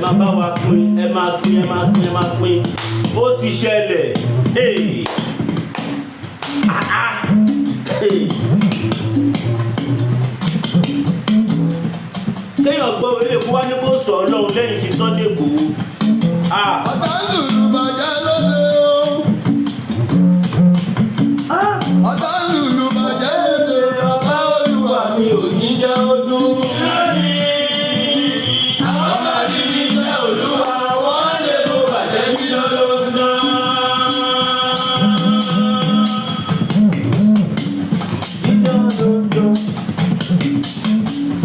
máa bá wa pín, ẹ máa pín. Ó ti ṣẹlẹ̀. Hey. Hey. Kéèyàn gbọ́ orí èkó wá ní kó sọ Ọlọ́run lẹ́yìn tí Sunday Igboho. Ọ̀tá lùlù bàjẹ́ lóde o. Ọ̀tá lùlù bàjẹ́ lóde ọba Olúwa mi ò ní jẹ́ ọdún. Àwọn máa rí ní iṣẹ́ Olúwa wọ́n lè kó bàjẹ́ bí lọ́lọ́dún.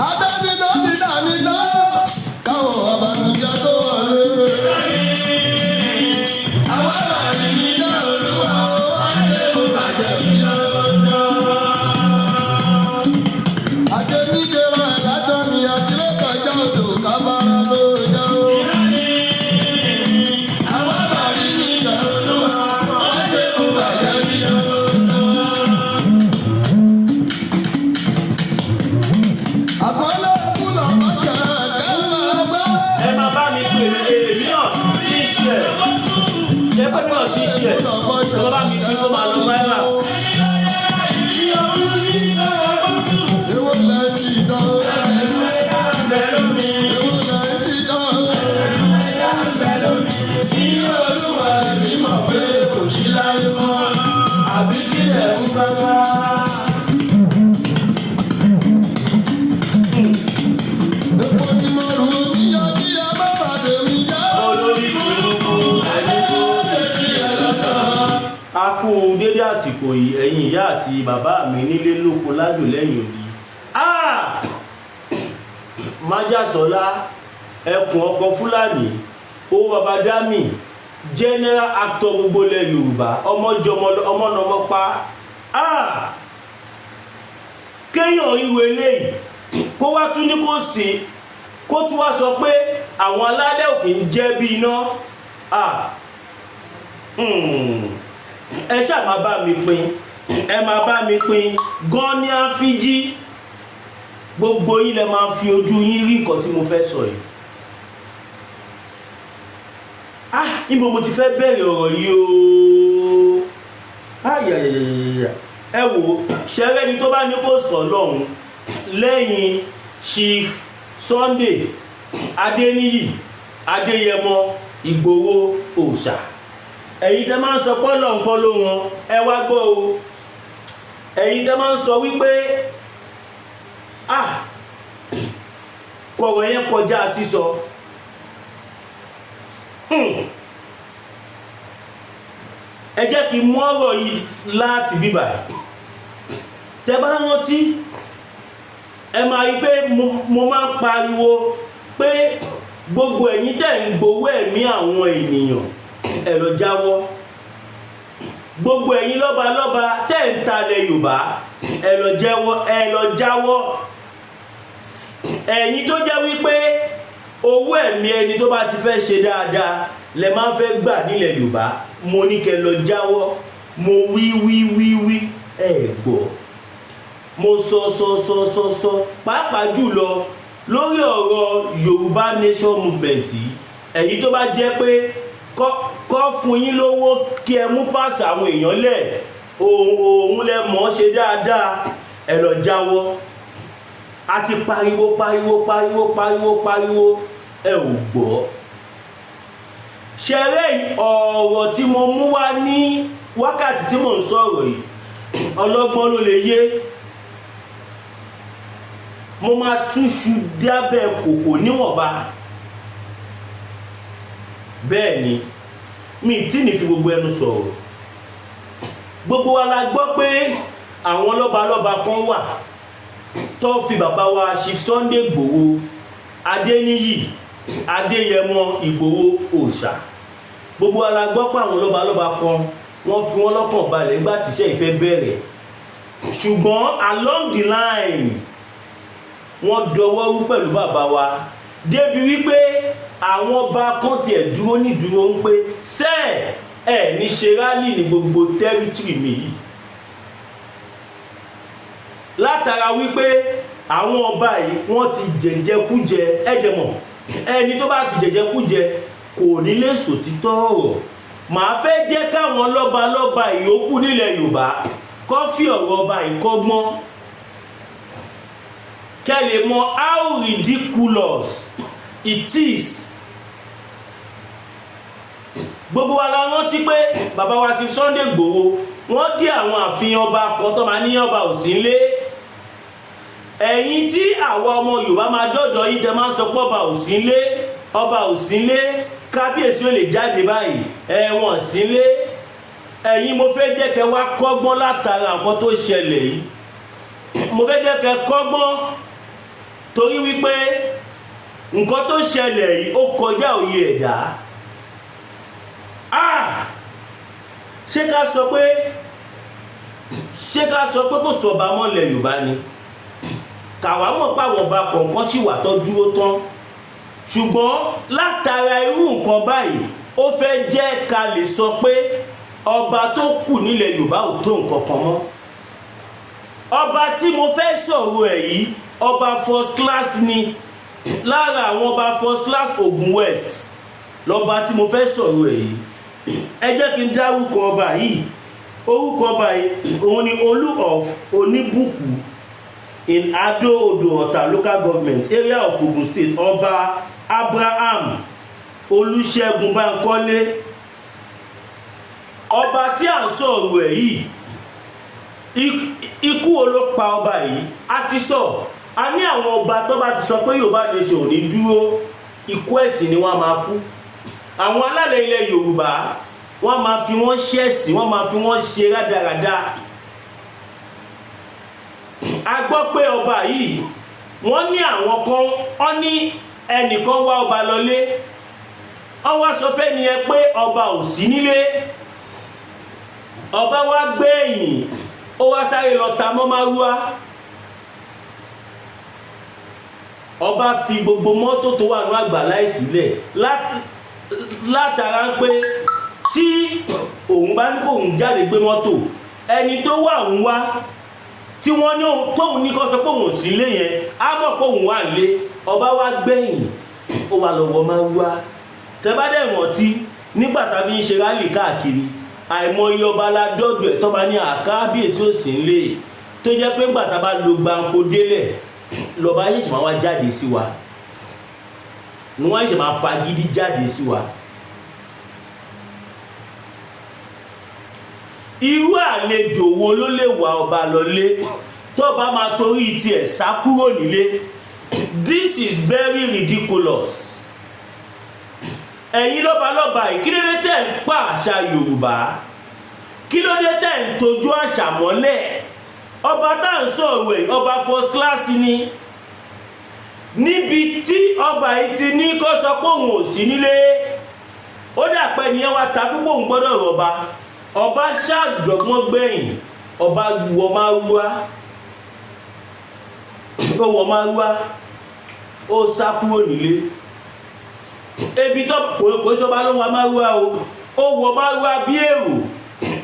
Adájọ́ ti dà mí tán káwọn ọ̀bànújẹ́ tó wọlé. Àwọn máa rí ní iṣẹ́ Olúwa wọ́n lè kó bàjẹ́ bí lọ́lọ́dún. Àjẹmíjẹrọ ẹ̀ látọ̀ ni àtìlẹ́ kọjá odò kábàárà ló jẹ́ o. Àwọn máa rí ní iṣẹ́ Olúwa wọ́n lè kó bàjẹ́ bí lọ́lọ́dún. Àpọ́nlé òkú lọ́mọ kẹ̀kẹ́ máa gbá. Ẹ máa bá mi pè mí èmi náà tí ń ṣe ẹ̀. Ṣé pé mi náà tí ń ṣe ẹ̀? Ṣé bá mi bí kó máa lọ náírà? Èwo lẹ ti dán? Èwo lẹ ti dán? Nínú Olúwa èmi mọ̀ pé kò sí láyé mọ́, àbí kí ẹ̀ ń gbágbá. Epo tí mo rù ú níyọ kí ẹ má bàdé mi jẹ́. Olórí burúkú ẹ̀dínkù. A kú dédé àsìkò yìí ẹ̀yin ìyá àti bàbá mi nílé lóko lájò lẹ́yìn odi. Májàsọ́lá ẹkùn ọkọ̀ Fúlàní ó bàbá dámì general actor gbogbo ilẹ̀ Yorùbá ọmọnàmọ́pá. Kéèyàn ìwé eléyìí kó wá tún ní kó sí kó tún wá sọ pé àwọn alálẹ̀ òkè ń jẹ́ bí iná. Ẹ ṣáà máa bá mi pín, ẹ máa bá mi pín gan ní àfíjí. Gbogbo yín lẹ máa fi ojú yín rí nǹkan tí mo fẹ́ sọ yìí. Níbo mo ti fẹ́ bẹ̀rẹ̀ ọ̀rọ̀ yìí o. Ẹ wò ṣẹ́rẹ́ ni tó bá ní kó sọ lọ́hùn lẹ́yìn Chief Sunday Adéníyì Adéyẹmọ Ìgbòho òòṣà. Ẹ̀yin tẹ́ máa ń sọ pọ́lọ̀ nǹkan ló wọn ẹ wá gbọ́ o. Ẹ̀yin tẹ́ máa ń sọ wípé kọ̀rọ̀ yẹn kọjá sísọ. Ẹ jẹ́ kí n mú ọ̀rọ̀ yìí láti bíbà. Tẹ́ bá rántí ẹ máa rí pé mo máa ń pariwo pé gbogbo ẹ̀yin tẹ́ ń gbowó ẹ̀mí àwọn ènìyàn ẹ lọ jáwọ́. Gbogbo ẹ̀yin lọ́balọ́ba tẹ́ ń talẹ̀ Yorùbá ẹ lọ jáwọ́. Ẹ̀yin tó jẹ́ wípé owó ẹ̀mí ẹni tó bá ti fẹ́ ṣe dáadáa lẹ máa ń fẹ́ gbà nílẹ̀ Yorùbá, mo ní kẹ́ lọ jáwọ́. Mo wí ẹ gbọ́. Mo sọ pàápàá jùlọ lórí ọ̀rọ̀ Yorùbá Nation Movement. Ẹ̀yin tó bá jẹ́ pé kọ́ fún yín lówó kí ẹ mú pàṣẹ àwọn èèyàn lẹ̀ òun lẹ mọ̀ ṣe dáadáa ẹ lọ jáwọ́. A ti pariwo ẹ ò gbọ́. Ṣẹ̀rẹ́ ọ̀rọ̀ tí mo mú wá ní wákàtí tí mò ń sọ̀rọ̀ yìí ọlọ́gbọ́n ló lè yé. Mo máa túṣu dábẹ́ kòkò níwọ̀nba. Bẹ́ẹ̀ ni mi tí ní fi gbogbo ẹnu sọ̀rọ̀. Gbogbo wa la gbọ́ pé àwọn lọ́balọ́ba kan wà tó fi bàbá wa Chief Sunday Igboho Adéníyì Adéyẹmọ Ìgbòho òòṣà. Gbogbo wa la gbọ́ pé àwọn lọ́balọ́ba kan wọ́n fi wọ́n lọ́kàn balẹ̀ nígbà tíṣẹ́ ìfẹ́ bẹ̀rẹ̀. Ṣùgbọ́n along the line wọ́n dọwọ́ rú pẹ̀lú bàbá wa débi wípé àwọn ọba kan tiẹ̀ dúró nídúró ń pé ẹ̀ ní ṣe rálì ní gbogbo tẹ́rítìrì mi yìí. Látara wípé àwọn ọba yìí wọ́n ti jẹjẹkújẹ ẹ̀dẹ̀mọ̀ ẹni tó bá ti jẹjẹkújẹ kò ní lè sòtítọ́ ọ̀rọ̀. Màá fẹ́ jẹ́ káwọn lọ́balọ́ba ìyókù nílẹ̀ Yorùbá kó fi ọ̀rọ̀ ọba yìí kọ́gbọ́n kẹ́ lè mọ̀ how ridiculous it is. Gbogbo wa la rántí pé bàbá wa Chief Sunday Igboho wọ́n dé àwọn àfihàn ọba kan tó máa ní ọba ò sí nílé. Ẹ̀yin tí àwa ọmọ Yorùbá máa dọ́dọ̀ yìí tẹ́ máa ń sọ pé ọba ò sí nílé, ọba ò sí nílé, kábíyèsí ò lè jáde báyìí, ẹ̀wọ̀n sí nílé. Ẹ̀yin mo fẹ́ jẹ́ kẹ́ wá kọ́gbọ́n látara nǹkan tó ṣẹlẹ̀ yìí. Mo fẹ́ jẹ́ kẹ́ kọ́gbọ́n torí wípé nǹkan tó ṣẹlẹ̀ yìí ó kọjá òye ẹ̀dá. Ṣé ká sọ pé kò sọ̀bà mọ́lẹ̀ Yorùbá ni? Kàwá mọ̀ páwọn ọba kọ̀ọ̀kan sì wà tó dúró tán. Ṣùgbọ́n látara irú nǹkan báyìí ó fẹ́ jẹ́ ká lè sọ pé ọba tó kù nílẹ̀ Yorùbá ò tó nǹkan kan mọ́. Ọba tí mo fẹ́ sọ̀rọ̀ ẹ̀ yìí ọba first class ni. Lára àwọn ọba first class Ogun West lọ́ba tí mo fẹ́ sọ̀rọ̀ ẹ̀ yìí. Ẹ jẹ́ kí n dárúkọ ọba yìí. Orúkọ ọba yìí òun ni Olú of Oníbùkù in Ado-Odo Ọ̀tà local government area of Ogun State. Ọba Abraham Olúṣẹ́gun Bánkọ́lé. Ọba tí à ń sọ̀rọ̀ ẹ̀ yìí ikú wo ló pa ọba yìí? A ti sọ a ní àwọn ọba tó bá ti sọ pé Yorùbá nation ò ní dúró ikú ẹ̀sìn ni wọ́n máa kú. Àwọn alálẹ̀ ilẹ̀ Yorùbá wọ́n máa fi wọ́n ṣẹ̀sìn, wọ́n máa fi wọ́n ṣe rádaràda. A gbọ́ pé ọba yìí wọ́n ní àwọn kan wọ́n ní ẹnìkan wá ọba lọlé, wọ́n wá sọ fẹ́ ni ẹ pé ọba ò sí nílé. Ọba wá gbé ẹ̀yìn ó wá sáré lọ ta mọ́ márúwá. Ọba fi gbogbo mọ́tò tó wà ní àgbàlá ìsílẹ̀ látara pé tí òun bá ní kó òun jáde gbé mọ́tò ẹni tó wà ń wá tí wọ́n ní tóun ní kó sọ pé òun sí ilé yẹn á mọ̀ pé òun wà nílé. Ọba wá gbẹ̀yìn ó wà lọ́wọ́ máa wá. Tẹ́ bá dẹ̀ rántí nígbà tàbí ń ṣe rálì káàkiri àìmọye ọba aládọ́dọ̀ ẹ̀ tó bá ní àkábíyèsí òsì ńlé tó jẹ́ pé ńgbà tá bá lo gbáǹkó délẹ̀ lọ́ba yìí ṣe máa wá jáde sí wa ni wọ́n ṣe máa fagídí jáde sí wa. Irú àlejò wo ló lè wá ọba lọlé tó bá máa torí tiẹ̀ sá kúrò nílé? This is very ridiculous. Ẹ̀yin lọ́balọ́ba yìí kí ló dé tẹ̀ ń pa àṣà Yorùbá? Kí ló dé tẹ̀ ń tọ́jú àṣà mọ́lẹ̀? Ọba tá à ń sọ̀rọ̀ ẹ̀ ọba first class ni. Níbi tí ọba yìí ti ní kó sọ pé òun ò sí nílé ó dàpẹ́ ni ẹ wá ta púpọ̀ òun gbọ́dọ̀ rọ̀ba. Ọba ṣàdọ̀gbọ́n gbẹ̀yìn ọba wọ márúwá ó sá kúrò nílé. Ebi tó kò sọba ló wọ márúwá ó wọ márúwá bí èrò.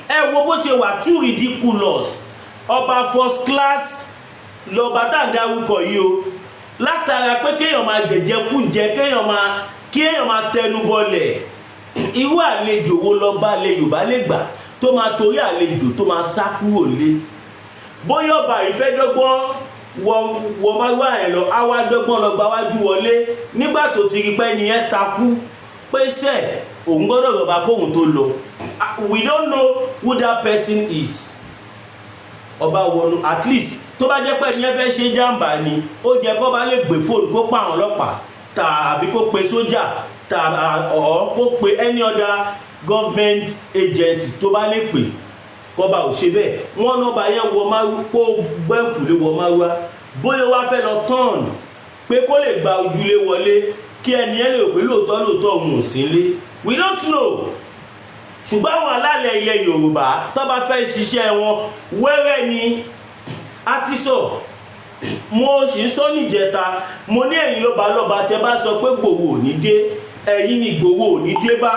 Ẹ wo bó ṣe wà too ridiculous. Ọba first class lọba tá à ń dárúkọ yìí o látara pé kéèyàn máa jẹjẹkújẹ kéèyàn máa tẹnu bọlẹ̀. Irú àlejò wo lọba alẹ́ Yorùbá lè gbà tó máa torí àlejò tó máa sá kúrò lé? Bóyá ọba yìí fẹ́ dọ́gbọ́n wọ márúwá ẹ̀ lọ á wá dọ́gbọ́n lọ gba wájú wọlé nígbà tó ti rí pé ẹni yẹn takú pé sẹ́ òun gbọ́dọ̀ rọ̀bà kóhun tó lọ. We don't know who that person is. Ọba wọnú at least tó bá jẹ́ pé ẹni yẹn fẹ́ ṣe jàǹbá ni ó jẹ́ kó bá lè gbé fóònù kó pa àwọn ọlọ́pàá tàbí kó pe sójà kó pe any other government agency tó bá lè pè kọba ò ṣe bẹ́ẹ̀. Wọ́n náà bá yẹn wọ máa kó gbẹ́kùlé wọ máa wá bóyá wá fẹ́ lọ tán pé kó lè gba ojúlé wọlé kí ẹni ẹ lè pé lóòótọ́ òun ò sí ilé. We don't know. Ṣùgbọ́n àwọn alálẹ̀ ilẹ̀ Yorùbá tó bá fẹ́ ṣiṣẹ́ wọn wẹ́rẹ́ ni. A ti sọ mo sì ń sọ níjẹta mo ní ẹ̀yin lọ́ba tẹ́ bá sọ pé Ìgbòho ò ní dé ẹ̀yin ni Ìgbòho ò ní dé bá.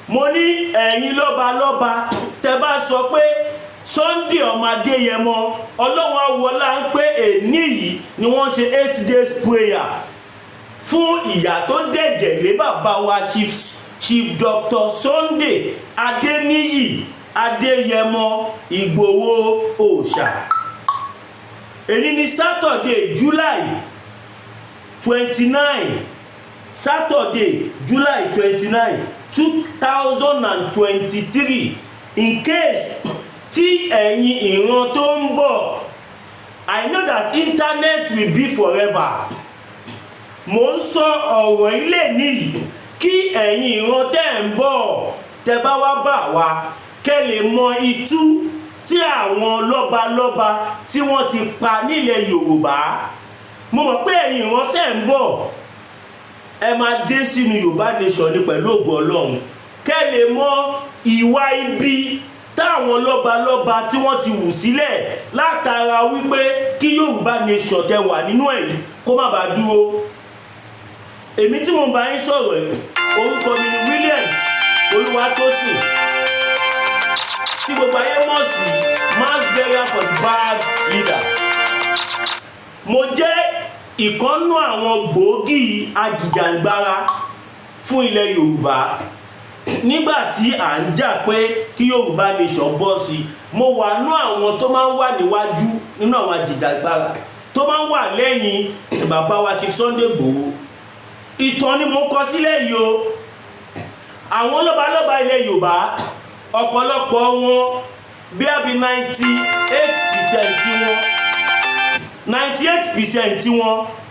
Mo ní ẹ̀yin lọ́ba tẹ́ bá sọ pé Sunday ọmọ Adéyẹmọ ọlọ́run awọlá ń pé èní yìí ni wọ́n ṣe 8 days prayer fún ìyà tó dẹ̀jẹ̀ lé bàbá wa Chief Dr. Sunday Adéníyì Adéyẹmọ Ìgbòho Òòṣà. Èní ni Saturday July 29 Saturday July 29 2023 in case tí ẹ̀yin ìran tó ń bọ̀. I know that internet will be forever. Mo ń sọ ọ̀rọ̀ ilé nìyí kí ẹ̀yin ìran tẹ́ ń bọ̀ tẹ́ bá wá bá wa kẹ́ lè mọ itú tí àwọn lọ́balọ́ba tí wọ́n ti pa nílẹ̀ Yorùbá. Mo mọ̀ pé ẹ̀yin ìran tẹ́ ń bọ̀ ẹ máa dé sínú Yorùbá nation ní pẹ̀lú ògo Ọlọ́run kẹ́ lè mọ ìwà ibi táwọn lọ́balọ́ba tí wọ́n ti wù sílẹ̀ látara wípé kí Yorùbá nation tẹ́ wà nínú èyí kó má bàa dúró. Èmi tí mo bá yín sọ̀rọ̀ orúkọ mi ni Williams Olúwatósìn tí gbogbo ayé mọ̀ sí mass burial for the bad leaders. Mo jẹ́ ìkànnú àwọn gbòógì ajìjàǹgbara fún ilẹ̀ Yorùbá nígbà tí à ń jà pé kí Yorùbá nation bọ́ sí. Mo wà nú àwọn tó máa ń wà níwájú nínú àwọn ajìjàǹgbara tó máa ń wà lẹ́yìn bàbá wa Chief Sunday Igboho. Ìtàn ni mo kọ sílẹ̀ yìí o. Àwọn lọ́balọ́ba ilẹ̀ Yorùbá ọ̀pọ̀lọpọ̀ wọn bí àbí 98% tí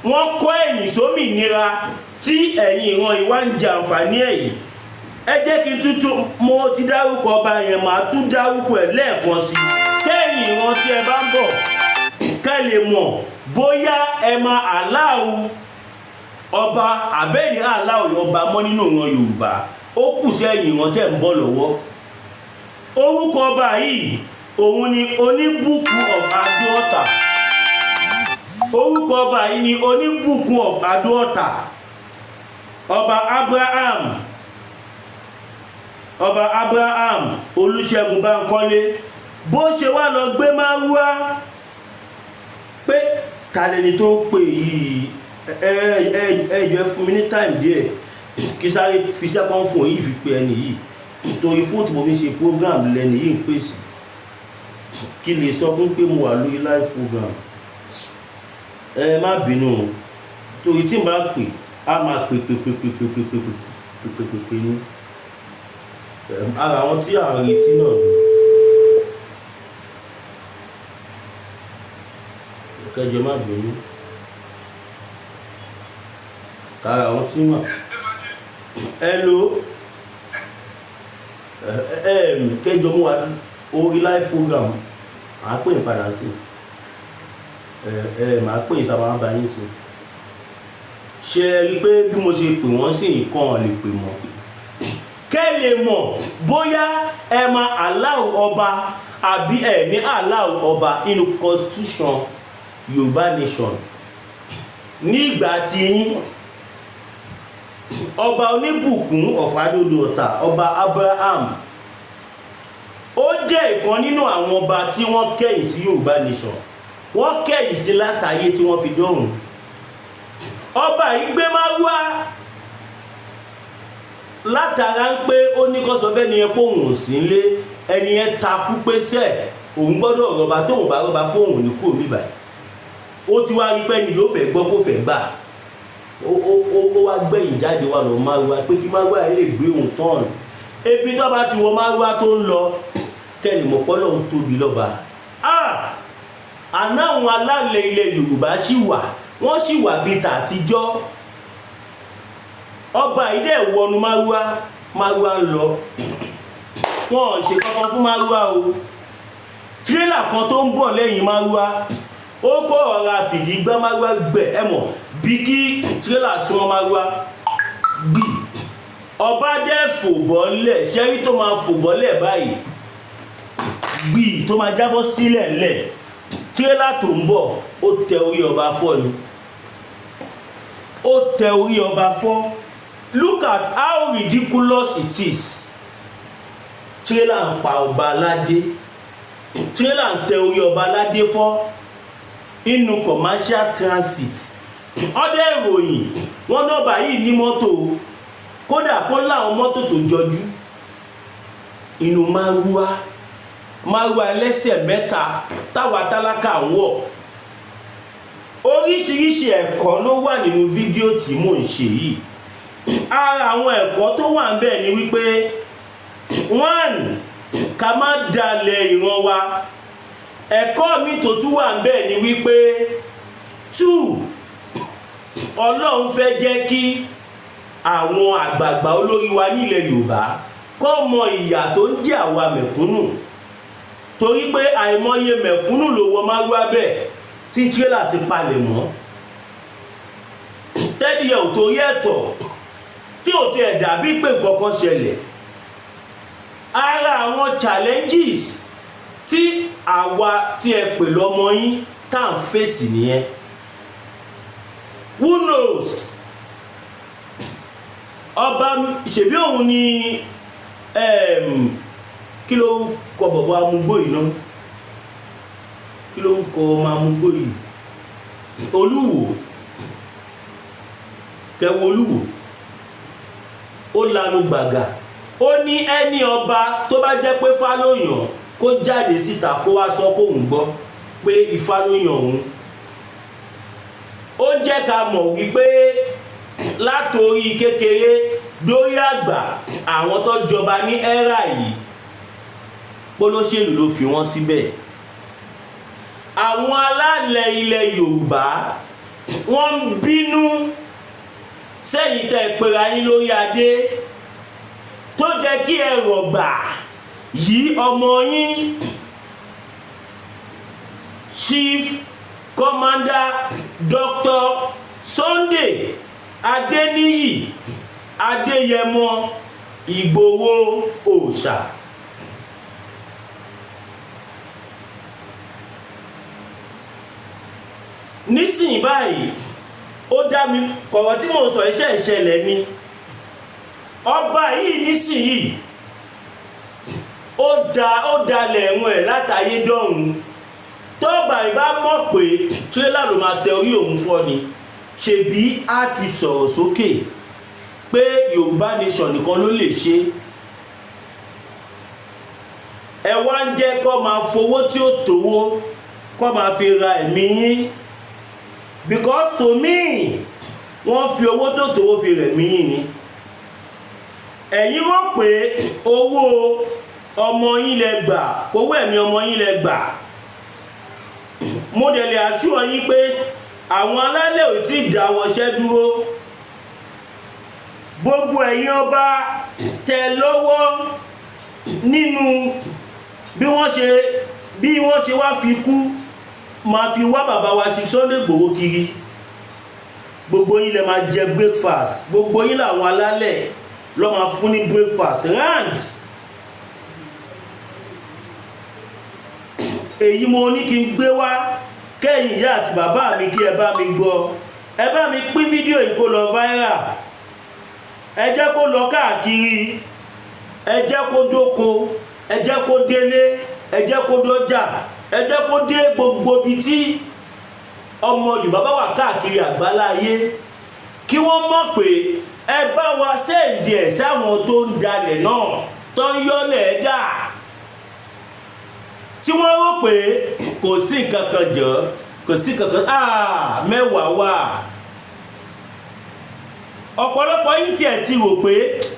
wọ́n kọ́ ẹ̀yìn sómìnira tí ẹ̀yin ìran ìwà ń jẹ àǹfààní ẹ̀yìn. Ẹ jẹ́ kí n tuntun mo ti dárúkọ ọba yẹn màá tún dárúkọ ẹ̀ lẹ́ẹ̀kan sí kẹ́yìn ìran tí ẹ bá ń bọ̀ kẹ́ lè mọ̀ bóyá ẹ máa aláwo ọba àbẹ́ni aláwo ọba mọ́ nínú ìran Yorùbá. Ó kù sí ẹ̀yin ìran tẹ́ ń bọ̀ lọ́wọ́. Orúkọ ọba yìí òun ni Oníbùkún of Adó-Ọ̀tà. Orúkọ ọba yìí ni Oníbùkún of Adó-Ọ̀tà. Ọba Abraham Olúṣẹ́gun Bánkọ́lé bó ṣe wá lọ gbé márúwá pé kàlẹ́ni tó ń pè yìí ẹjọ́ fún mi ní time díẹ̀ kí sáré fi sẹ́kọ̀ọ́ fún yìí fi pe ẹni yìí torí fún tí mo fi ṣe program lẹ́ni yìí ń pèsè kí lè sọ fún pé mo wà lórí live program. Ẹ má bínú torí tí n bá pè á máa pè ní ara àwọn tí à ń retí náà ni. Kẹjọ má bínú ara àwọn tí mà hello kẹjọ mú wa orí live program à pè ń padà sí màá pè ìsáwà bá yín sí. Ṣe rí pé bí mo ṣe pè wọ́n sí nǹkan lè pè mọ́ kẹ́ lè mọ̀ bóyá ẹ máa allow ọba àbí ẹ ní allow ọba nínú constitution Yorùbá nation. Nígbà tí yín ọba Oníbùkún of Adó-Ọ̀tà ọba Abraham ó jẹ́ ìkan nínú àwọn ọba tí wọ́n kẹ̀yìn sí Yorùbá nation. Wọ́n kẹ̀yìn sí látàyé tí wọ́n fi dọ́run. Ọba yìí gbé márúwá látara ń pé ó ní kó sọ fẹ́ ni ẹ pòun ò sí nílé ẹni yẹn takú pé sẹ́ òun gbọ́dọ̀ rọba tóun bá rọba pòun ò ní kúrò mí báyìí. Ó ti wá rí pé ni yóò fẹ́ gbọ́ kó fẹ́ gbà. Ó wá gbẹ̀yìn jáde wà lọ márúwá pé kí márúwá yẹn lè gbé òun tán. Ebi tó bá ti wọ márúwá tó ń lọ kẹ́ni mọ̀ pọ́lọ́ ń tóbi lọ́ba. Àná àwọn alálẹ̀ ilẹ̀ Yorùbá ṣì wà wọ́n ṣì wà bíi tàtijọ́. Ọba yìí dẹ̀ wọnú márúwá ń lọ. Wọ́n ṣe kankan fún márúwá o. Tírélà kan tó ń bọ̀ lẹ́yìn márúwá ó kọ́ ọ̀rá fìdí gbá márúwá gbẹ̀ ẹ̀mọ̀ bí kí tírélà súnmọ́ márúwá gbì. Ọba dẹ̀ fò bọ́lẹ̀ ṣẹ́rí tó máa fò bọ́lẹ̀ báyìí gbì tó máa jábọ́ sílẹ̀ lẹ̀. Tírélà tó ń bọ̀ ó tẹ orí ọba fọ́ ni. Ó tẹ orí ọba fọ́. Look at how ridiculous it is. Tírélà ń pa ọba aládé tírélà ń tẹ orí ọba aládé fọ́ inú commercial transit. Ọdẹ ìròyìn wọn nọ́ọ̀bà yìí ní mọ́tò kódà kó láwọn mọ́tò tó jọjú inú márúwá ẹlẹ́sẹ̀ mẹ́ta táwa tálákà ń wọ̀. Oríṣiríṣi ẹ̀kọ́ ló wà nínú fídíò tí mò ń ṣe yìí. Ara àwọn ẹ̀kọ́ tó wà ń bẹ̀ ni wípé 1 ká má dalẹ̀ ìran wa. Ẹ̀kọ́ mi tó tún wà ń bẹ̀ ni wípé 2 Ọlọ́run fẹ́ jẹ́ kí àwọn àgbààgbà olórí wa nílẹ̀ Yorùbá kó mọ ìyà tó ń jẹ àwa mẹ̀kúnnù, torí pé àìmọye mẹ̀kúnnù ló wọ márúwá bẹ́ẹ̀ tí tírélà ti palẹ̀ mọ́. Tẹ́díyẹ ò torí ẹ̀tọ́ tí ò ti ẹ̀ dàbí pé nǹkan ṣẹlẹ̀. Ara àwọn challenges tí àwa tí ẹ pè lọ́mọ yín tá à ń fèsì nìyẹn. Who knows? Ọba ṣèbí òun ni kí ló kọ bọ̀bọ̀ amúgbó yìí náà? Kí ló ń kọ ọmọ amúgbó yìí? Olúwo. Kẹwo Olúwo. Ó lanu gbàgà. Ó ní ẹni ọba tó bá jẹ́ pé Ifá ló yàn kó jáde síta kó wá sọ kóun gbọ́ pé Ifá ló yàn òun. Ó jẹ́ ká mọ̀ wípé látorí kékeré dórí àgbà àwọn tó jọba ní ẹ́rà yìí polóṣèlú ló fi wọ́n síbẹ̀. Àwọn alálẹ̀ ilẹ̀ Yorùbá wọ́n ń bínú sẹ́yìn tẹ́ pera yín lórí adé tó jẹ́ kí ẹ rọ̀gbà yí ọmọ yín Chief Commander Dr. Sunday Adéníyì Adéyẹmọ Ìgbòho Òòṣà. Nísìnyí báyìí ó dá mi kọ̀rọ̀ tí mo sọ iṣẹ́ ìṣẹ̀lẹ̀ ni. Ọba yìí nísìnyí ó dalẹ̀ ẹ̀wọ̀n ẹ̀ látàyé dọ́run. Tọ́ba ìbá mọ̀ pé tírélà ló máa tẹ orí òun fọ́ ni ṣebí á ti sọ̀rọ̀ sókè pé Yorùbá nation nìkan ló lè ṣe. Ẹ wá ń jẹ́ kó máa fowó tí ó tówó kó máa fi ra ẹ̀mí yín, because to me wọ́n fi owó tó tówó fi rẹ̀mí yín ni. Ẹ̀yin rò pé owó ọmọ yín lẹ gbà, kówó ẹ̀mí ọmọ yín lẹ gbà. Mo dẹ̀ lè assure yín pé àwọn alálẹ̀ ò tí dáwọ́ṣẹ́ dúró. Gbogbo ẹ̀yin ọba tẹ́ lọ́wọ́ nínú bí wọ́n ṣe wá fi kú máa fi wá bàbá wa sí Sunday Igboho kiri. Gbogbo yín lẹ máa jẹ breakfast, gbogbo yín làwọn alálẹ̀ ló máa fún ní breakfast round. Èyí mo ní kí n gbé wá kẹ́yìn ìyá àti bàbá mi kí ẹ bá mi gbọ́. Ẹ bá mi pín fídíò yìí kó lọ viral. Ẹ jẹ́ kó lọ káàkiri. Ẹ jẹ́ kó dóko. Ẹ jẹ́ kó délé. Ẹ jẹ́ kó dọ́jà. Ẹ jẹ́ kó dé gbogbo ibi tí ọmọ Yorùbá bá wà káàkiri àgbáláyé. Kí wọ́n mọ̀ pé ẹ bá wa sẹ́ǹdì ẹ̀ sáwọn tó ń dalẹ̀ náà tó ń yọ́lẹ̀ dà. Tí wọ́n rò pé kò sí nǹkan kan jọ, kò sí nǹkan kan mẹ́wàá wà. Ọ̀pọ̀lọpọ̀ yín tí ẹ ti rò pé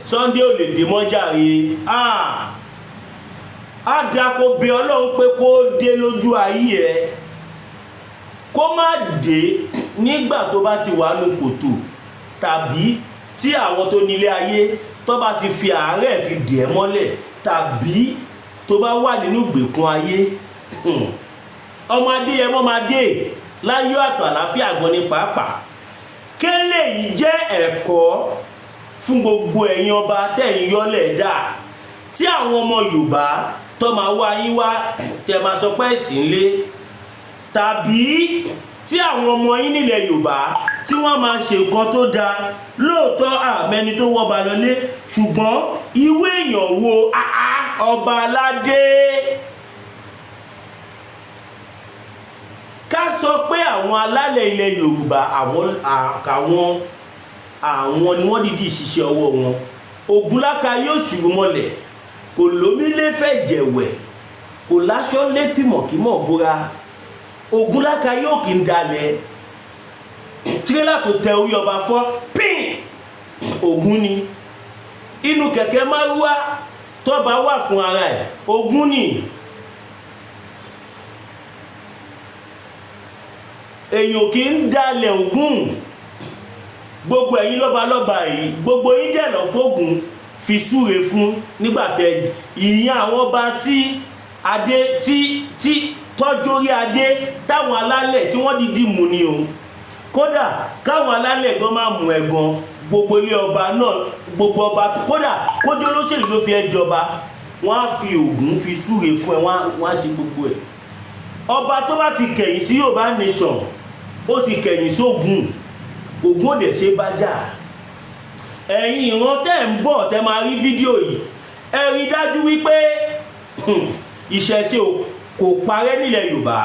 Sunday ò lè dé mọ́jàre. Á dá kó bẹ Ọlọ́run pé kó dé lójú ayé ẹ. Kó má dé nígbà tó bá ti wà ní kòtò tàbí tí àwọn tó nílé ayé tó bá ti fi àárẹ̀ fi dì ẹ́ mọ́lẹ̀ tàbí tó bá wà nínú ìgbèkùn ayé. Ọmọ Adéyẹmọ máa dé láyọ̀ àtọ̀ àlàáfíà gan ní pàápàá. Kélé yìí jẹ́ ẹ̀kọ́ fún gbogbo ẹ̀yin ọba tẹ̀yin yọ́lẹ̀ dà tí àwọn ọmọ Yorùbá tó máa wá yín wá tẹ́ máa sọ pé ẹ̀sìn lé, tàbí tí àwọn ọmọ yín nílẹ̀ Yorùbá tí wọ́n máa ṣe nǹkan tó dáa. Lóòótọ́ àmẹ́ni tó wọ́ba lọlé, ṣùgbọ́n irú èèyàn wo ọba aládé ká sọ pé àwọn alálẹ̀ ilẹ̀ Yorùbá àwọn ni wọ́n dìdí ṣiṣẹ́ ọwọ́ wọn. Ògúnláka yóò ṣùrù mọ́lẹ̀, kò lómi lé fẹ́ jẹ̀wẹ̀, kò láṣọ lé fìmọ̀kímọ̀ bóra. Ògúnláka yóò kì í dalẹ̀, tírélà tó tẹ orí ọba fọ́ pín Ògún ni. Inú kẹ̀kẹ́ márúwá tọ́ba wà fún ara ẹ̀ Ògún ni. Èèyàn kì í dalẹ̀ Ògún. Gbogbo ẹ̀yin lọ́balọ́ba yìí, gbogbo yín dẹ̀ lọ fógun fi súre fún nígbàtẹ́ ìyẹn àwọn ọba tí adé tí tọ́jú orí adé táwọn alálẹ̀ tí wọ́n dìdí mú ni o. Kódà káwọn alálẹ̀ gan máa mú ẹ̀gbọ́n gbogbo ilé ọba náà, gbogbo ọba kódà kójó olóṣèlú ló fi ẹ jọba, wọ́n á fi Ògún fi súre fún ẹ, wọ́n á ṣe gbogbo ẹ̀. Ọba tó bá ti kẹ̀yìn sí Yorùbá nation, ó ti kẹ̀yìn sógun. Ògún òdè ṣe bá jà. Ẹ̀yin ìran tẹ́ ń bọ̀ tẹ́ máa rí fídíò yìí, ẹ rí dájú wípé ìṣẹ̀ṣe kò parẹ́ nílẹ̀ Yorùbá.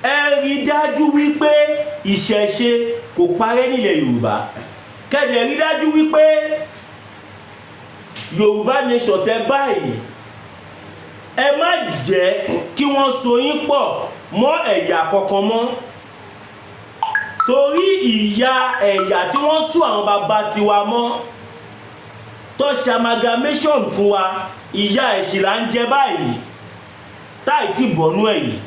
Ẹ rí dájú wípé ìṣẹ̀ṣe kò parẹ́ nílẹ̀ Yorùbá. Kẹ́dẹ̀ rí dájú wípé Yorùbá nation tẹ́ báyìí, ẹ má jẹ́ kí wọ́n so yín pọ̀ mọ́ ẹ̀yà kankan mọ́. Torí ìyà ẹ̀yà tí wọ́n sún àwọn bàbá tiwa mọ́ tó ṣe amalgamation fún wa, ìyà ẹ̀ṣì là ń jẹ báyìí táì tí bọ̀nú ẹ̀yìn.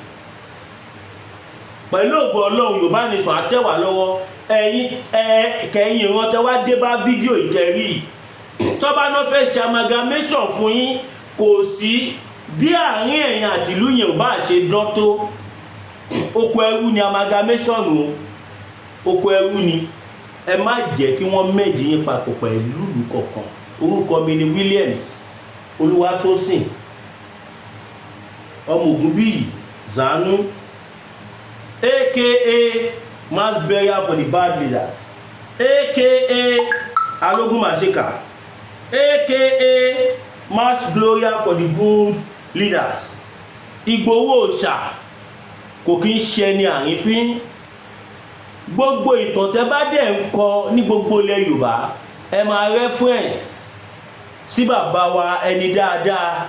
Pẹ̀lú ògo Ọlọ́run Yorùbá nation á tẹ̀ wá lọ́wọ́. Kẹ̀yìn ìran tẹ́ wá dé bá fídíò ìtẹ̀rí tó bá náà fẹ́ ṣe amalgamation fún yín, kò sí bí àárín ẹ̀yin àti ìlú yẹn ò bá ṣe dán tó. Oko ẹrú ni amalgamation o, oko ẹrú ni. Ẹ má jẹ́ kí wọ́n méjì yín papọ̀ pẹ̀lú ìlú kọ̀ọ̀kan. Orúkọ mi ni Williams Olúwatósìn ọmọ Ògúnbíyì Zanu, aka mass burial for the bad leaders, aka Alogun Maseka, aka mass glorial for the good leaders. Igboho òòṣà kò kí ń ṣe ní àrífín. Gbogbo ìtàn tẹ́ bá dẹ̀ ń kọ ní gbogbo ilẹ̀ Yorùbá, ẹ máa reference sí bàbá wa ẹni dáadáa,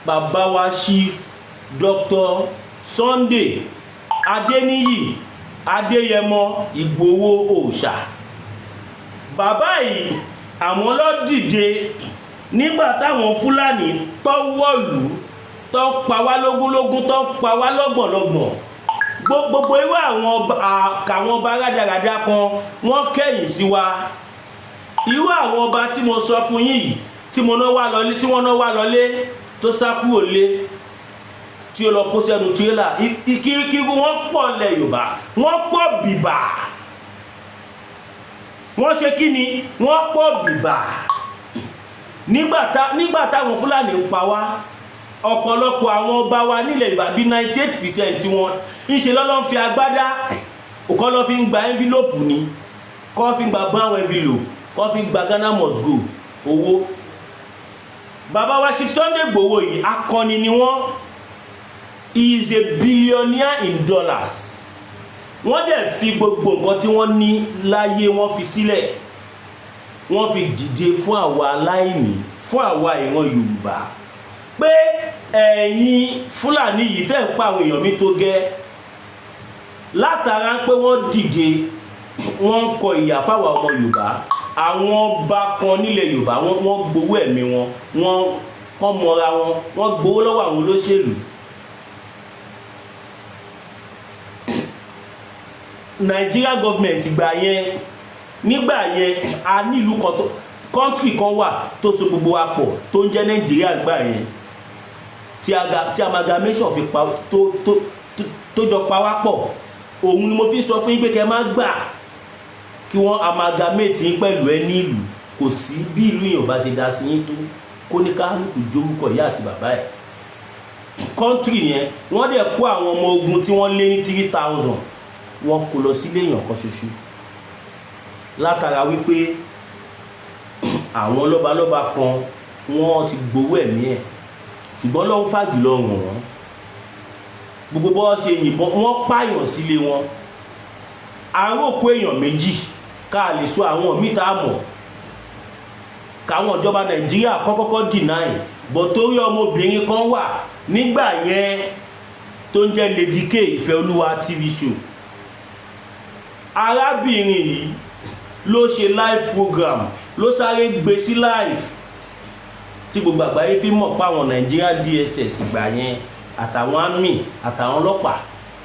bàbá wa Chief Dr. Sunday Adéníyì Adéyẹmọ Ìgbòho òòṣà. Bàbá yìí àwọn ló dìde nígbà táwọn Fúlàní tó wọ̀lú, tó pa wá lógúnlógún, tó pa wá lọ́gbọ̀nlọ́gbọ̀n. Gbogbo irú àwọn ọba rádaràda kan wọ́n kẹ̀yìn sí wa. Irú àwọn ọba tí mo sọ fún yín yìí, tí wọ́n náà wá lọlé tó sá kúrò lé, tí ó lọ kó sẹ́nu tírélà. Ìkíríkírí wọ́n pọ̀ lẹ̀ Yorùbá, wọ́n pọ̀ bìbà. Wọ́n ṣe kí ni? Wọ́n pọ̀ bìbà. Nígbà táwọn Fúlàní ń pa wá, ọ̀pọ̀lọpọ̀ àwọn ọba wa nílẹ̀ Yorùbá bí 98% wọn ìṣe lọ́lọ́ ń fi agbádá, òkọ́ lọ́ fi ń gba envelope ni, kọ́ fi ń gba brown envelope, kọ́ fi ń gba Ghana must go owó. Bàbá wa Chief Sunday Igboho yìí akọni ni wọ́n. He is a billionaire in dollars. Wọ́n dẹ̀ fi gbogbo nǹkan tí wọ́n ní láyé wọ́n fi sílẹ̀. Wọ́n fi dìde fún àwa aláìní, fún àwa ìran Yorùbá. Pé ẹ̀yin Fúlàní yìí tẹ́ ń pa àwọn èèyàn mi tó gẹ́. Látara pé wọ́n dìde, wọ́n ń kọ ìyà fáwa ọmọ Yorùbá. Àwọn ọba kan nílẹ̀ Yorùbá wọ́n gbowó ẹ̀mí wọn, wọ́n mọra wọn, wọ́n gbowó lọ́wọ́ àwọn olóṣèlú. Nigeria government gbà yẹn, nígbà yẹn a nílùú kan tó country kan wà tó so gbogbo wa pọ̀ tó ń jẹ́ Nigeria gbà yẹn, tí amalgamation fi pa tó jọ pa wá pọ̀. Òun ni mo fi sọ fún yín pé kẹ́ má gbà kí wọ́n amalgamate yín pẹ̀lú ẹ ní ìlú. Kò sí bí ìlú yẹn ò bá ṣe dá sí yín tó, kó ní kálukú jórúkọ ìyá àti bàbá ẹ̀. Country yẹn wọ́n dẹ̀ kó àwọn ọmọ ogun tí wọ́n lé ní 3000 wọ́n kó lọ sílé èèyàn kan ṣoṣo. Látara wípé àwọn lọ́balọ́ba kan wọ́n ti gbowó ẹ̀mí ẹ̀, ṣùgbọ́n lọ́n fàjùlọ wọ̀n wọ́n. gbogbo bọ́ ṣe yìnbọn wọ́n pààyàn sílé wọn aróko èèyàn méjì ká lè sọ àwọn mítà mọ̀ káwọn ìjọba Nàìjíríà kọ́kọ́kọ́ deny bọ̀ torí ọmọbìnrin kan wà nígbà yẹn tó ń jẹ́ Lady K Ìfẹ́olúwa TV show arábìnrin yìí ló ṣe live program ló sáré gbé sí live tí gbogbo àgbáyé fi mọ̀ páwọn Nàìjíríà DSS ìgbà yẹn àtàwọn army àtàwọn ọlọ́pàá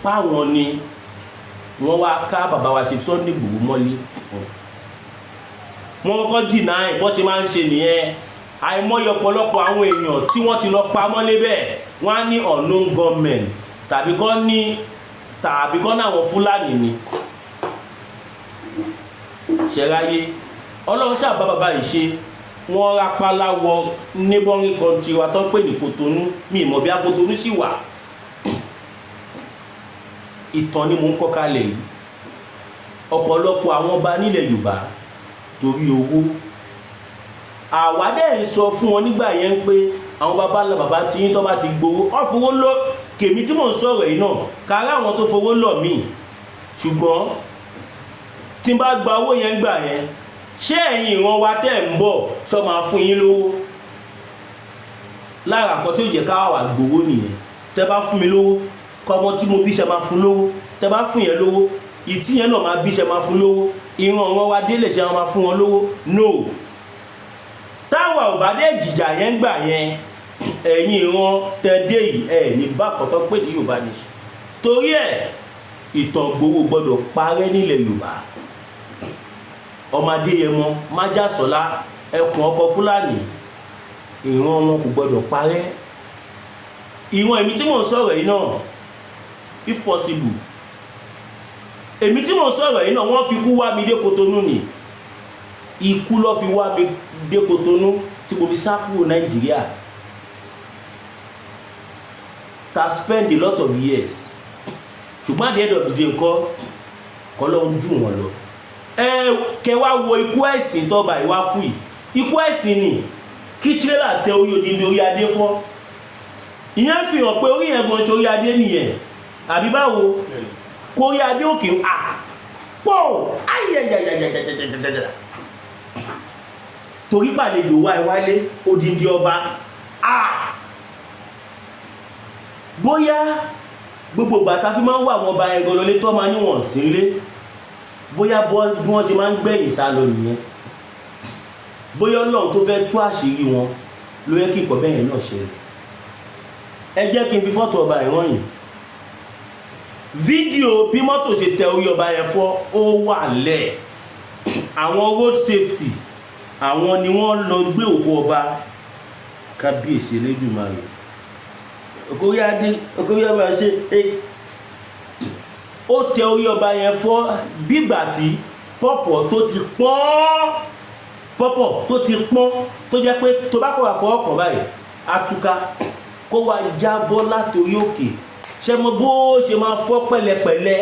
páwọn ni wọ́n wá ká bàbá wa Chief Sunday Igboho mọ́lé wọ́n kọ́kọ́ deny bó ṣe máa ń ṣe nìyẹn àìmọye ọ̀pọ̀lọpọ̀ àwọn èèyàn tí wọ́n ti lọ pa mọ́lé bẹ́ẹ̀ wọ́n á ní unknown gunmen tàbí kọ́ ní àwọn Fúlàní ni ṣẹ̀ráyé Ọlọ́run ṣàbá bàbá yìí ṣe wọ́n rápálá wọ neighboring country wa tó ń pè ní Kòtónú mi ìmọ̀ bí Kòtónú sì wà ìtàn ni mò ń kọ́ kalẹ̀ yìí ọ̀pọ̀lọpọ̀ àwọn ọba nílẹ̀ Yorùbá torí owó àwádẹ́ ń sọ fún wọn nígbà yẹn pé àwọn bàbá tí yín tó bá ti gbowó ó fowó lọ kèmí tí mò ń sọ̀rọ̀ yìí náà kára àwọn tó fowó lọ mí ṣùgbọ́n tí n bá gba owó yẹn gbà yẹn ṣé ẹ̀yin ìran wa tẹ́ ń bọ̀ sọ máa fún yín lówó lára àkọ́ tí ó jẹ́ ká wà gbowó nìyẹn tẹ́ bá fún mi lówó kọ́mọ tí mo bí ṣe máa fún lówó tẹ́ bá fún yẹn lówó ìtí yẹn náà máa bí ṣe máa fún lówó ìran ọ̀rọ̀ wa délé ṣe máa fún wọn lówó no táwa ò bá dé jìjà yẹn gbà yẹn ẹ̀yin ìran tẹ́dé yìí ẹ̀ ní bá kọ́tọ́ pé ní Yorùbá nation torí ẹ̀ ìtàn Ìgbòho gbọ́dọ̀ parẹ́ nílẹ̀ Yorùbá ọmọdé yẹn mọ májàsọ́lá ẹkùn ọkọ̀ Fúlàní ìran wọn kò gbọ́dọ̀ parẹ́ ìran èmi tí mò ń sọ̀rọ̀ yìí náà if possible èmi tí mò ń sọ̀rọ̀ yìí náà wọ́n fi kú wá mi dé Kòtónú ni ikú ló fi wá mi dé Kòtónú tí mo fi sá kúrò Nàìjíríà ta spend a lot of years ṣùgbọ́n at the end of the day nǹkan kọ́ ló ń jù wọ́n lọ kẹwàá wo ikú ẹ̀sìn tọ́ba ìwá kú yìí ikú ẹ̀sìn ni kí tírélà tẹ orí odindi orí adé fọ́ ìyẹn fi hàn pé orí yẹn gan ṣe orí adé nìyẹn àbí báwo kó orí adé òkè pọ̀ ayẹyẹyẹyẹyẹyẹyẹ torí pàlejò wá ìwálé odindi ọba bóyá gbogbo gbàtà fi máa ń wà wọn ba ẹ̀gọ́ lọlé tó máa níwọ̀n sí lé bóyá bí wọ́n ṣe máa ń gbẹ̀yìn sá lọ nìyẹn bóyá Ọlọ́run tó fẹ́ tú àṣírí wọn ló yẹ kí ìkọ̀ bẹ́yẹn náà ṣẹlẹ̀ ẹ jẹ́ kí n fi fọ́tò ọba ìran yìí fídíò bí mọ́tò ṣe tẹ orí ọba yẹn fọ́ ó wà lẹ̀ àwọn road safety àwọn ni wọ́n lọ gbé òkú ọba kábíyèsí Elédùmarè okòrí ọba ṣe ó tẹ orí ọba yẹn fọ́ bígbà tí pọ́pọ̀ tó ti pọ́n tó jẹ́ pé tó bá kọ́ àfọwọ́ kàn báyìí atúká kó wá jábọ́ látòrí òkè ṣe mọ bó ṣe máa fọ́ pẹ̀lẹ́pẹ̀lẹ́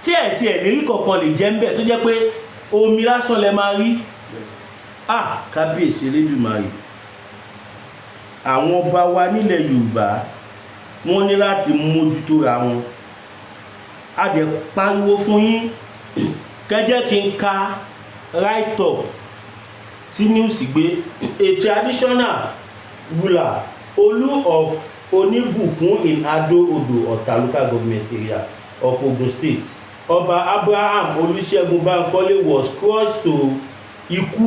tí ẹ̀ lérí kọ̀ọ̀kan lè jẹ́ ń bẹ̀ tó jẹ́ pé omi lásán lẹ máa rí kábíyèsí Elédùmarè àwọn ọba wa nílẹ̀ Yorùbá wọ́n ní láti mójútó ra wọn a dẹ̀ pariwo fún yín kẹjẹ́ kí n ka write up tí news gbé a traditional ruler Olu of Onibukun in Ado-Odo Ọ̀tà local government area of Ogun State Ọba Abraham Olúṣẹ́gun Bánkọ́lé was crushed to ikú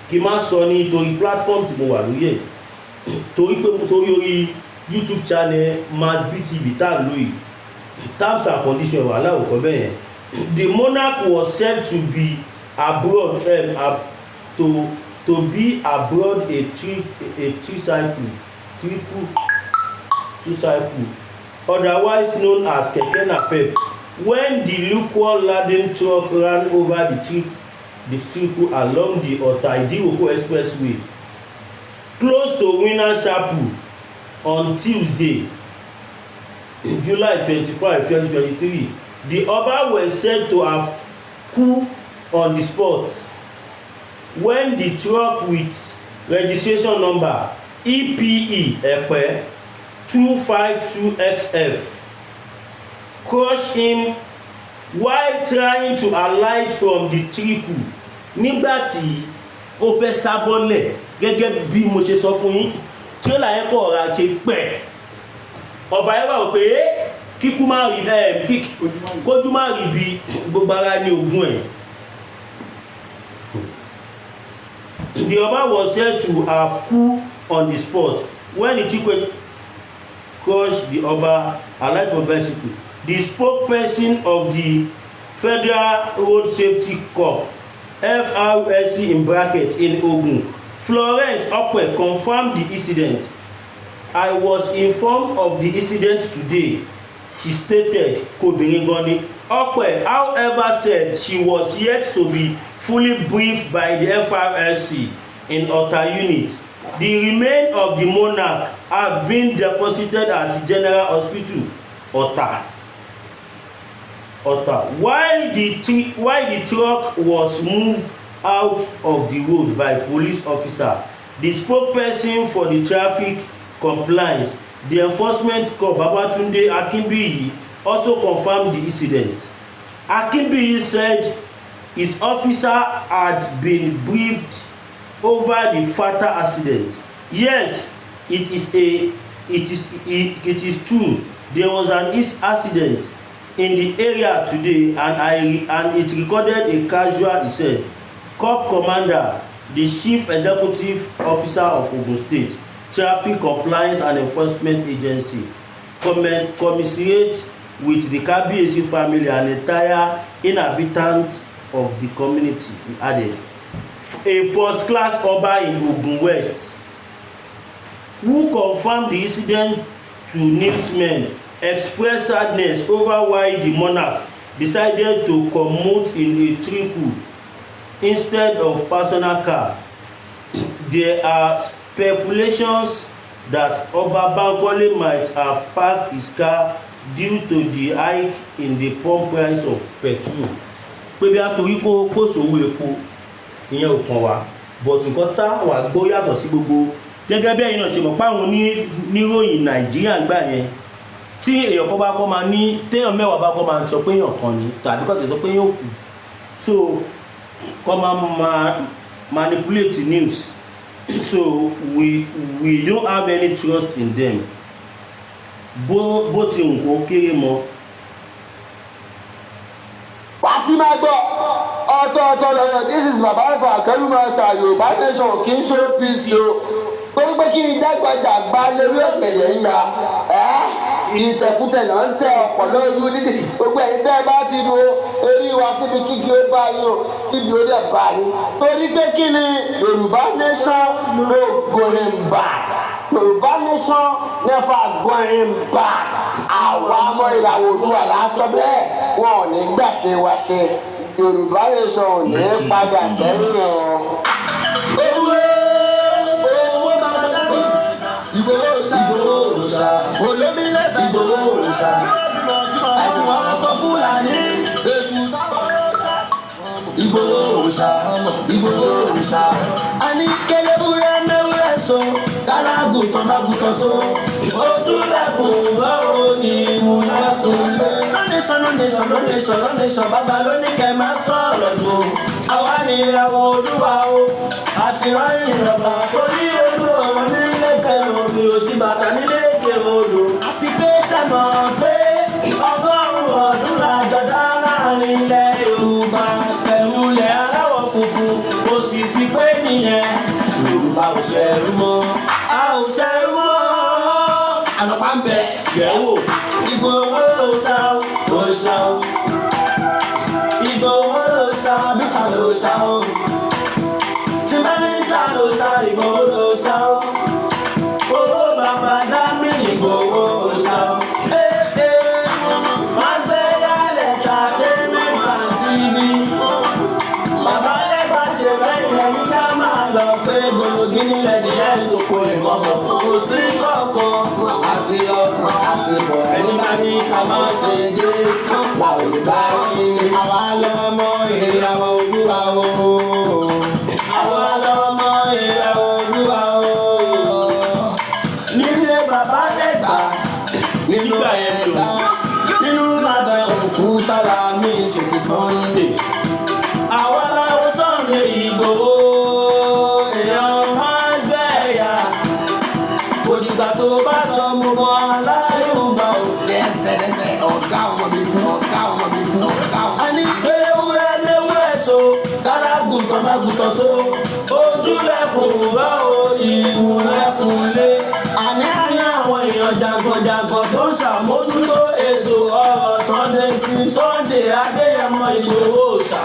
kí má sọ ní torí platform tí mo wà lórí ẹ̀ torí orí YouTube channel MassBTV tá lóyìí terms and conditions wà láwùkọ́ bẹ́ẹ̀ the monarch was said to be abroad to be abroad a tricycle otherwise known as keke napep when the lukewarm-laden truck ran over the tricycle along the Ọ̀tà-Ìdíròkò expressway close to Winner Chapel on Tuesday July 25, 2023. The Oba were said to have coup on the spot when the truck with registration number EPE 252XF crushed him while trying to alight from the trickle nígbàtí ó fẹ́ sábọ́lẹ̀ gẹ́gẹ́ bí mo ṣe sọ fún yín tírélà yẹn kọ̀ ọ̀rá ṣe pẹ̀ ọba yẹn wà pé kíkú má rí kójú má rí bí gbogbo ara ní ogún ẹ̀. The Oba was said to have cooled on the spot when the trickle crushed the Oba alight from bicycle. The spokesperson of the Federal Road Safety Corps FRSC in Ogun, Florence Okwe, confirmed the incident. I was informed of the incident today, she stated. Okwe, however, said she was yet to be fully briefed by the FRSC in Ota unit. The remains of the monarch have been deposited at the General Hospital, Ota. While the truck was moved out of the road by police officer, the spokesperson for the traffic compliance, the enforcement corps, Babatunde Akinbiyi, also confirmed the incident. Akinbiyi said his officer had been briefed over the fatal accident. Yes, it is true. There was an accident in the area today and it recorded a casualty, he said. Corps Commander, the Chief Executive Officer of Ogun State Traffic Compliance and Enforcement Agency, commiserate with the Kabiyesi family and entire inhabitants of the community, he added. A first-class Oba in Ogun West, who confirmed the incident to newsmen, expressed sadness over why the monarch decided to commute in a trickle instead of personal car. There are speculations that Oba Bankole might have parked his car due to the hike in the pump price of petrol. Pé bí a torí kó sówó epo ìyẹn ò kàn wá, but nǹkan tá wà gbọ́ yàtọ̀ sí gbogbo gẹ́gẹ́ bí ẹ̀yin náà ṣe mọ̀ pé àwọn oníròyìn Nàìjíríà ń gbà yẹn tí èèyàn kan bá kọ́ máa ní téèyàn mẹ́wàá bá kọ́ máa sọ pé èèyàn kan ni tàbí kọ́ tẹ̀ sọ pé èèyàn kù, so kọ́ máa manipulate news, so we don't have any trust in them bó ti nǹkan kéré mọ́. Pàtí máa gbọ́ ọ̀tọ̀ọ̀tọ̀ lọ́yọ̀, this is baba for akẹ́rù master Yorùbá nation kì í ṣe APC o. Torí pé kí ni jágbàjàgbá lórí ọ̀gẹ̀dẹ̀ ń ya ìtẹ̀kùtẹ̀ náà ń tẹ ọ̀pọ̀ lójú dídì. Gbogbo ẹ̀yin tẹ́ ẹ bá ti do orí wa síbi kíkí ó bá yín o, kíbi ó dẹ̀ bá yín. Torí pé kí ni Yorùbá nation ló going back. Yorùbá nation never going back. Àwa ọmọ ìràwọ̀ Oòduà lásán bẹ́ẹ̀ wọn ò ní gbàṣẹ wa ṣe. Yorùbá nation ò ní padà sẹ́yìn o. Igboho òòṣà olómi lẹ́sà Igboho òòṣà àìkúwà ọkọ̀ Fúlàní èṣù tábọ̀ òòṣà Igboho òòṣà Igboho òòṣà. A ní kélébúrẹ́ mẹ́wúrẹ́ so kálágùtàn bá gùtàn so ojúlẹ̀kùn báwo ni ìmúlá tó lé. lọ́nìṣàn bàbá ló ní kẹ́ máa sọ̀rọ̀ jù àwa ni ìràwọ̀ Oòduà o àti ráyìn ìrọ̀bà torí olú ọmọ nílé kẹrù mi ò sí bàtà nílé kẹrù odò. àti pé sẹ́mọ̀ pé ọgọ́rùn-ún ọdún làjọ̀dá láàrin ilẹ̀ Yorùbá pẹ̀lú ilẹ̀ aláwọ̀ funfun kò sì ti pé nìyẹn Yorùbá ò ṣẹ̀rú mọ́ a ò ṣẹ̀rú mọ́ ànàpá ń bẹ yẹ̀wò Igboho òòṣà òòṣà Igboho òòṣà mẹ́ta òòṣà o tí bá ní ta òòṣà Igboho òòṣà o owó bàbá dámì Igboho òòṣà o. Bàbá lẹ́gbà ṣe bẹ́ẹ̀ yẹn ní ká máa lọ pé gbòógì nílẹ̀ díẹ̀ tó kó lè mọ́mọ́ kò sí kọ̀ọ̀kan àti ọ̀nà àti bọ̀ ẹni bá ní ká máa ṣe dé làwọn lè bá rí. Àwa lọ́mọ ìràwọ̀ Oòduà o. Àwa lọ́mọ ìràwọ̀ Oòduà o. Nílé bàbá lẹ́gbà lára mi ṣe ti Sunday. àwa làwọn Sunday Igboho èèyàn máa ń gbẹ̀yà òdìgbà tó bá sọ mo mọ aláyùbá o. dẹ́sẹ̀dẹ́sẹ̀ ọ̀gá ọmọ mi dùn ọ̀gá ọmọ mi dùn ọ̀gá ọmọ. a ní kéwúrẹ́ léwúrẹ́ so kálágùntàn mágùntàn so ojúlẹ̀kùn bá o ìmúlẹ̀kùn lé. àní àwọn èèyàn jàgọ̀jàgọ̀ tó ń ṣàmójútó ètò ọ̀rọ̀ Sunday sí Sunday Adéyẹmọ Ìgbòho ṣá.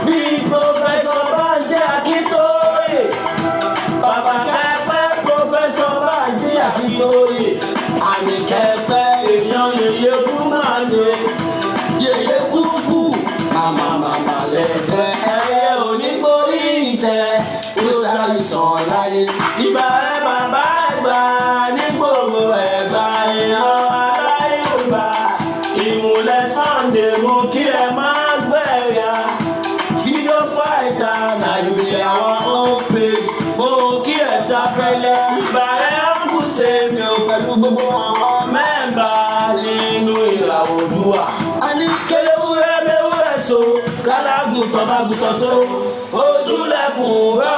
bí pòfẹ́sọ̀ Bánjí Akíntóyè bàbá kẹ́pẹ́ pòfẹ́sọ̀ Bánjí Akíntóyè àmì kẹ́pẹ́ èèyàn yèyé kú máa lè yèyé kúkú màmá lẹ́jẹ̀ ẹ̀yẹ onígbórí ìtẹ́ ó ṣàìsàn láyé. ìgbà rẹ̀ bàbá ẹ̀gbà ní gbogbo ẹ̀gbà èèyàn aláyùbá ìmùlẹ̀ Sunday mú kí ẹ máa gbẹ̀yà video fighter na you dey our own page mo kí ẹ sáfẹ́lẹ́. ìgbà rẹ̀ ọ̀nkù ṣe mi ò pẹ̀lú gbogbo àwọn mẹ́mbà nínú ìràwọ̀ Oòduà. a ní kéléwúrẹ́ léwúrẹ́ so kálágùntàn mágùntàn so ojúlẹ̀kùn rẹ̀